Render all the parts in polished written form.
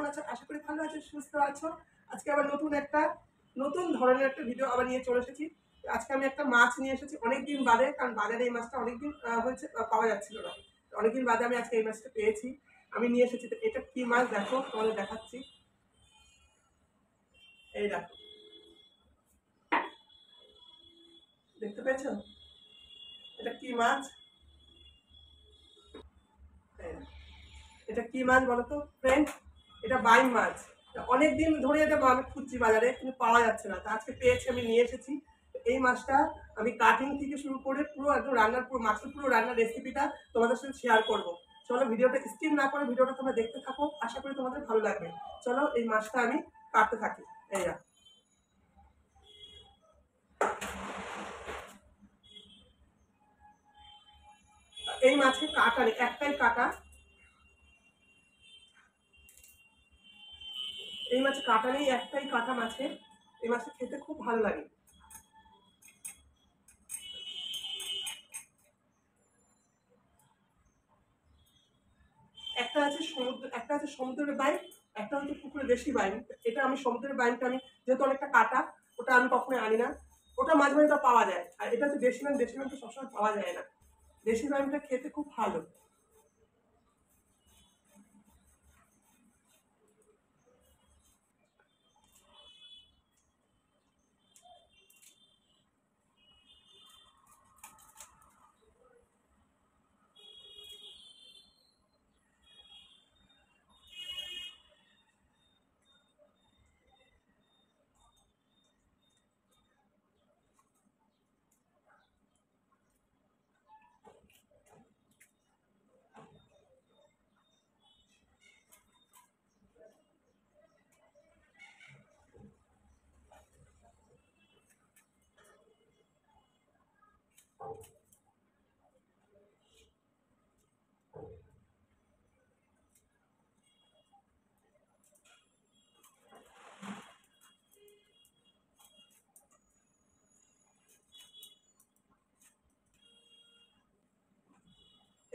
আছো? আশা করি ভালো আছো, সুস্থ আছো। আজকে আবার নতুন ধরনের একটা ভিডিও আবার নিয়ে চলে এসেছি। আজকে আমি একটা মাছ নিয়ে এসেছি অনেকদিন বাদে, কারণ বাজারে এই মাছটা অনেকদিন হয়েছে পাওয়া যাচ্ছিল না। অনেকদিন বাদে আমি আজকে এই মাছটা পেয়েছি, আমি নিয়ে এসেছি। তো এটা কি মাছ দেখো, তোমাদের দেখাচ্ছি। এই দেখো, দেখতে পেয়েছো? এটা কি মাছ? এটা কি মাছ বলো তো ফ্রেন্ড? এটা বাইম মাছ। অনেকদিন ধরে এটা আমি খুঁজছি বাজারে, কিন্তু পাওয়া যাচ্ছে না। তা আজকে পেয়েছি, আমি নিয়ে এসেছি। এই মাছটা আমি কাটিং থেকে শুরু করে পুরো একদম রান্নার পুরো মাছের পুরো রান্নার রেসিপিটা তোমাদের সাথে শেয়ার করব। চলো ভিডিওটা স্কিপ না করে ভিডিওটা তোমরা দেখতে থাকো, আশা করি তোমাদের ভালো লাগবে। চলো এই মাছটা আমি কাটতে থাকি। এই না, এই মাছে কাটা নেই, একটাই কাটা। এই মাছে কাটা নেই, একটাই কাটা মাছে। এই মাছটা খেতে খুব ভালো লাগে। একটা আছে সমুদ্রের বাইম, একটা হচ্ছে পুকুরে দেশি বাইম। এটা আমি সমুদ্রের বাইমটা আমি যেহেতু অনেকটা কাটা, ওটা আমি কখনোই আনি না। ওটা মাঝে মাঝে পাওয়া যায়। আর এটা হচ্ছে দেশি বাইম, দেশি বাইমটা সবসময় পাওয়া যায় না। দেশি বাইমটা খেতে খুব ভালো।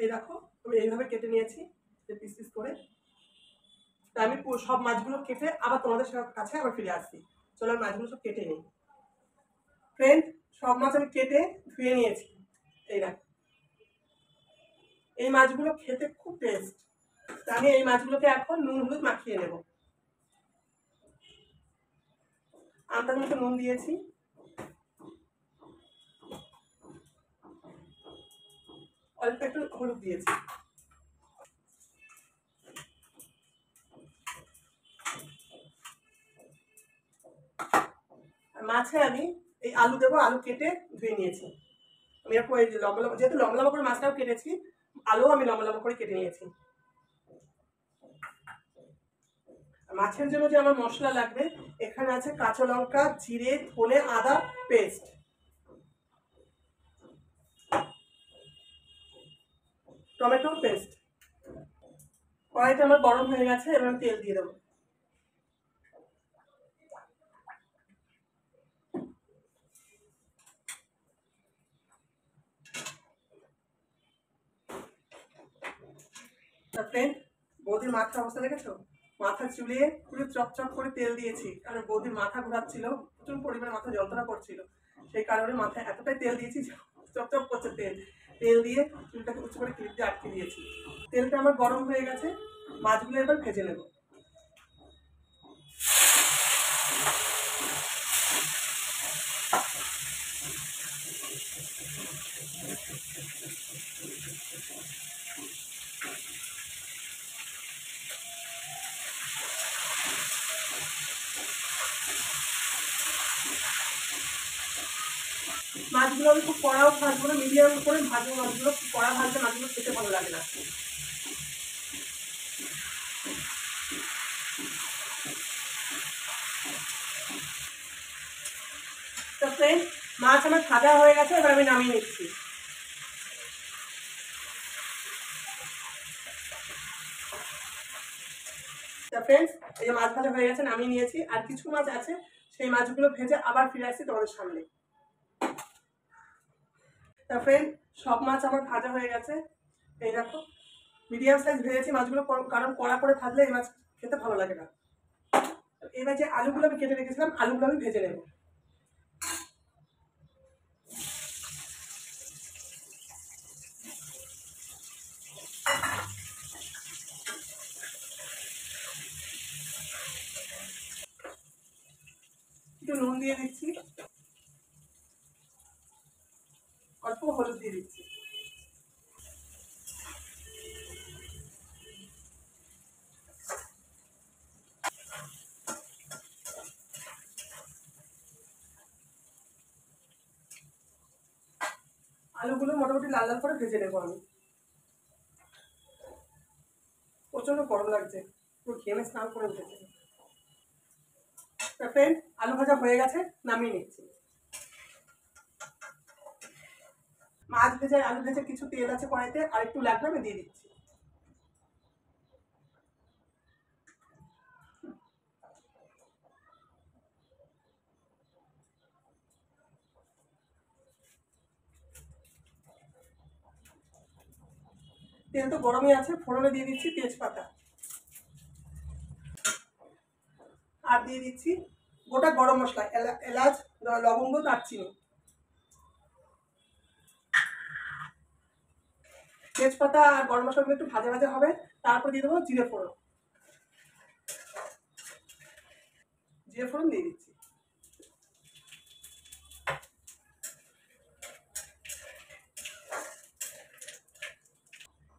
এই দেখো, আমি এইভাবে কেটে নিয়েছি পিস পিস করে। তা আমি সব মাছগুলো কেটে আবার তোমাদের কাছে আবার ফিরে আসছি। চলো আমি মাছগুলো সব কেটে নিই। ফ্রেন্ড, সব মাছ আমি কেটে ধুয়ে নিয়েছি। এই দেখো, এই মাছগুলো খেতে খুব টেস্ট। তা আমি এই মাছগুলোকে এখন নুন হলুদ মাখিয়ে নেব। আন্দাজ মতো নুন দিয়েছি, অল্প একটু হলুদ দিয়েছি। মাছে আমি এই আলু দেবো, আলু কেটে ধুয়ে নিয়েছি। আমি এরকম এই যে লম্বা লম্বা, যেহেতু লম্বা লম্বা করে মাছটাও কেটেছি, আলুও আমি লম্বা লম্বা করে কেটে নিয়েছি। মাছের জন্য যে আমার মশলা লাগবে, এখানে আছে কাঁচা লঙ্কা, জিরে, ধনে, আদা পেস্ট, টমেটো পেস্ট। কড়াইটা আমার গরম হয়ে গেছে, এবার আমি তেল দিয়ে দেবো। ফ্রেন্ড, বৌদির মাথার অবস্থা দেখেছো? মাথা চুলিয়ে পুরো চকচক করে তেল দিয়েছি, কারণ বৌদির মাথা ঘোরাচ্ছিল, প্রচুর পরিমাণে মাথা যন্ত্রণা করছিল। সেই কারণে মাথায় এতটাই তেল দিয়েছি, চকচক করছে তেল। তেল দিয়ে চুলটাকে উঁচু করে ক্লিপ দিয়ে আটকে দিয়েছি। তেলটা আমার গরম হয়ে গেছে, মাছগুলো এবার ভেজে নেব। মাছগুলো আমি খুব কড়াও ভাজবো না, মিডিয়াম করে ভাজবো মাছগুলো। কড়া ভাজলে মাছগুলো খেতে ভালো লাগে না। তো ফ্রেন্ড, মাছ আমার ভাজা হয়ে গেছে, এবার আমি নামিয়ে নিচ্ছি। তো ফ্রেন্ডস, এই যে মাছ ভাজা হয়ে গেছে, নামিয়ে নিয়েছি। আর কিছু মাছ আছে, সেই মাছগুলো ভেজে আবার ফিরে আসছি তোমাদের সামনে। তা ফ্রেন্ড, সব মাছ আমার ভাজা হয়ে গেছে। এই দেখো, মিডিয়াম সাইজ ভেজেছি মাছগুলো, কারণ কড়া করে ভাজলে এই মাছ খেতে ভালো লাগে না। এবার যে আলুগুলো আমি কেটে রেখেছিলাম, আলুগুলো আমি ভেজে নেব। একটু নুন দিয়ে দিচ্ছি, অল্প হলুদ দিয়ে দিচ্ছি। আলুগুলো মোটামুটি লাল লাল করে ভেজে নেবো আমি। প্রচন্ড গরম লাগছে, পুরো ঘেমে স্নান করে উঠেছে। ফ্রেন্ড, আলু ভাজা হয়ে গেছে, নামিয়ে নিচ্ছি। মাছ ভেজে আলু ভেজে কিছু তেল আছে কড়াইতে, আর একটু লাগবে আমি দিয়ে দিচ্ছি। তেল তো গরমই আছে, ফোড়নে দিয়ে দিচ্ছি তেজপাতা, আর দিয়ে দিচ্ছি গোটা গরম মশলা, এলাচ, লবঙ্গ, দারচিনি। তেজপাতা আর গরম মশলাগুলো একটু ভাজা ভাজা হবে, তারপর দিয়ে দেবো জিরে ফোড়ন। জিরে ফোড়ন দিয়ে দিচ্ছি।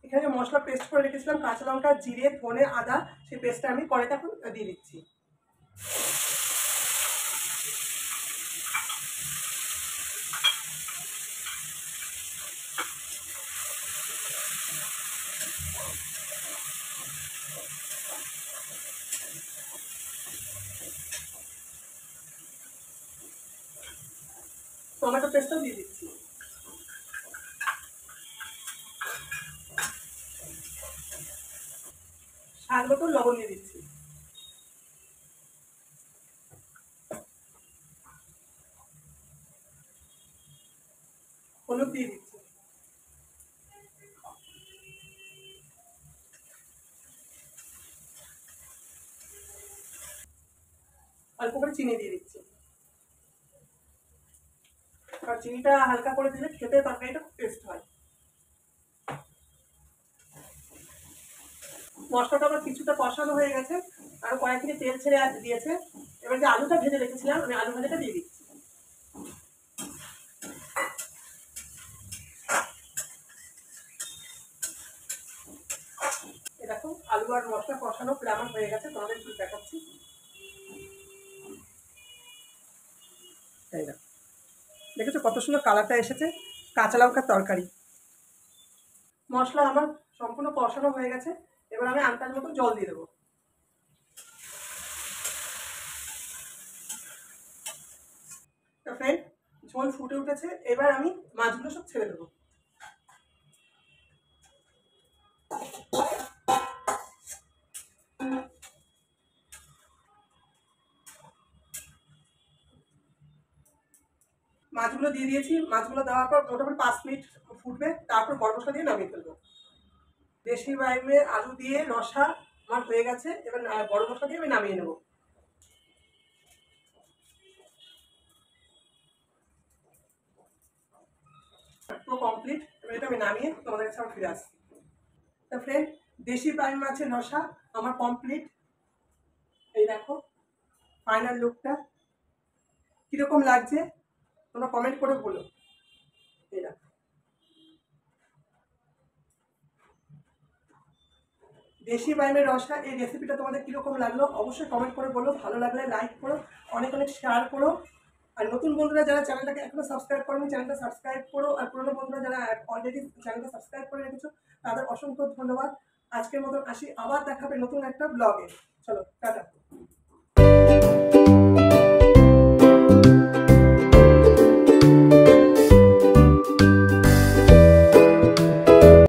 এখানে মশলা পেস্ট করে রেখেছিলাম, কাঁচা লঙ্কা, জিরে, ধনে, আদা, সেই পেস্টটা আমি কড়াইতে এখন দিয়ে দিচ্ছি। টমেটো পেস্টটাও দিয়ে দিচ্ছি। স্বাদ মতো লবণ দিয়ে দিচ্ছি। হলুদ দিয়ে দিচ্ছি। অল্প করে চিনি দিয়ে দিচ্ছি। আর চিনিটা হালকা করে দিলে খেতে তরকারিটা খুব টেস্ট হয়। মশলাটা আমার কিছুটা কষানো হয়ে গেছে, আর কড়াই থেকে তেল ছেড়ে দিয়েছে। এবার যে আলুটা ভেজে রেখেছিলাম, আমি আলু ভাজাটা দিয়ে দিচ্ছি। এরকম আলু আর মশলা কষানো প্রায় আমার হয়ে গেছে, তোমাদের একটু দেখাচ্ছি। এই না, দেখেছো কত সুন্দর কালারটা এসেছে। কাঁচা লঙ্কার তরকারি। মশলা আমার সম্পূর্ণ কষানো হয়ে গেছে, এবার আমি আন্দাজ মতো জল দিয়ে দেবো। ফ্রেন্ড, ঝোল ফুটে উঠেছে, এবার আমি মাছগুলো সব ছেড়ে দেবো। মাছগুলো দিয়ে দিয়েছি, মাছগুলো দেওয়ার পর মোটামুটি 5 মিনিট ফুটবে, তারপর গরম মশলা দিয়ে নামিয়ে ফেলবো। দেশি বাইমে আলু দিয়ে রসা আমার হয়ে গেছে, এবার গরম মশলা দিয়ে আমি নামিয়ে নেবো। পুরো কমপ্লিট, এবার এটা আমি নামিয়ে তোমাদের কাছে ফিরে আসছি। তা ফ্রেন্ড, দেশি বাইম মাছের রসা আমার কমপ্লিট। এই দেখো ফাইনাল লুকটা, কিরকম লাগছে তোমরা কমেন্ট করে বলো। এই দেখো, দেশি বাইমের রসা, এই রেসিপিটা তোমাদের কীরকম লাগলো অবশ্যই কমেন্ট করে বলো। ভালো লাগলে লাইক করো, অনেক অনেক শেয়ার করো। আর নতুন বন্ধুরা যারা চ্যানেলটাকে এখনো সাবস্ক্রাইব করেনি, চ্যানেলটা সাবস্ক্রাইব করো। আর পুরোনো বন্ধুরা যারা অলরেডি চ্যানেলটা সাবস্ক্রাইব করে রেখেছো, তাদের অসংখ্য ধন্যবাদ। আজকের মতন আসি, আবার দেখাবে নতুন একটা ব্লগে। চলো টাটা।